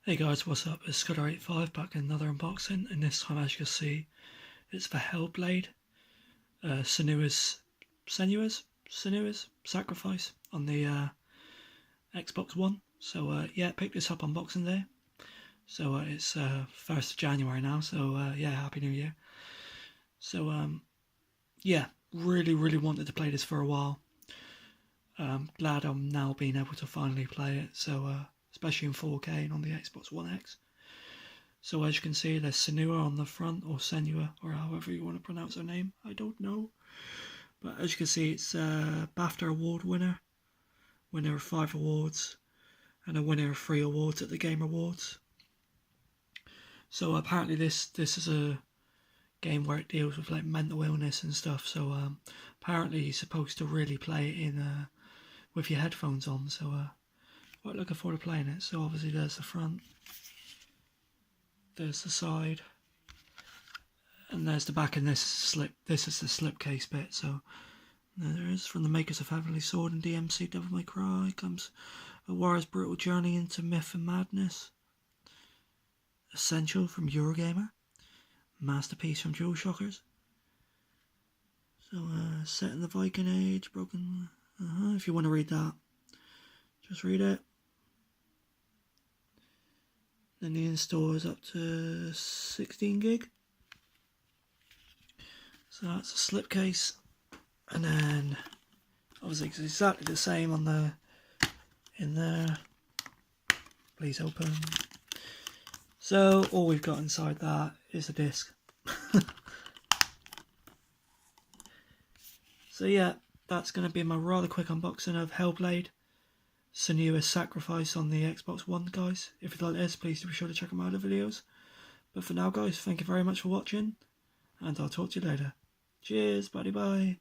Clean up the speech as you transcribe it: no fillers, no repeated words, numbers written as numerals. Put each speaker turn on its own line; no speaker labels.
Hey guys, what's up? It's Scudder85 back in another unboxing, and this time, as you can see, it's for Hellblade, Senua's Sacrifice on the Xbox One. So yeah, picked this up unboxing day. So it's 1st of January now, so yeah, Happy New Year. So yeah, really wanted to play this for a while. Glad I'm now being able to finally play it, so especially in 4K and on the Xbox One X. So as you can see, there's Senua on the front, or Senua, or however you want to pronounce her name. I don't know. But as you can see, it's a BAFTA award winner of 5 awards, and a winner of 3 awards at the Game Awards. So apparently this is a game where it deals with like mental illness and stuff. So apparently you're supposed to really play it in with your headphones on. So quite looking forward to playing it. So obviously there's the front. There's the side, and there's the back, and this is the slipcase bit. So there it is. From the makers of Heavenly Sword and DMC Devil May Cry comes a warrior's brutal journey into myth and madness. Essential from Eurogamer. Masterpiece from DualShockers. So set in the Viking Age, broken. If you want to read that, just read it. Then the install is up to 16 gig. So that's a slipcase, and then obviously it's exactly the same on the in there. Please open. So all we've got inside that is a disc. So yeah, that's going to be my rather quick unboxing of Hellblade, Senua's Sacrifice on the Xbox One, guys. If you like this, please do be sure to check out my other videos. But for now, guys, thank you very much for watching, and I'll talk to you later. Cheers, bye.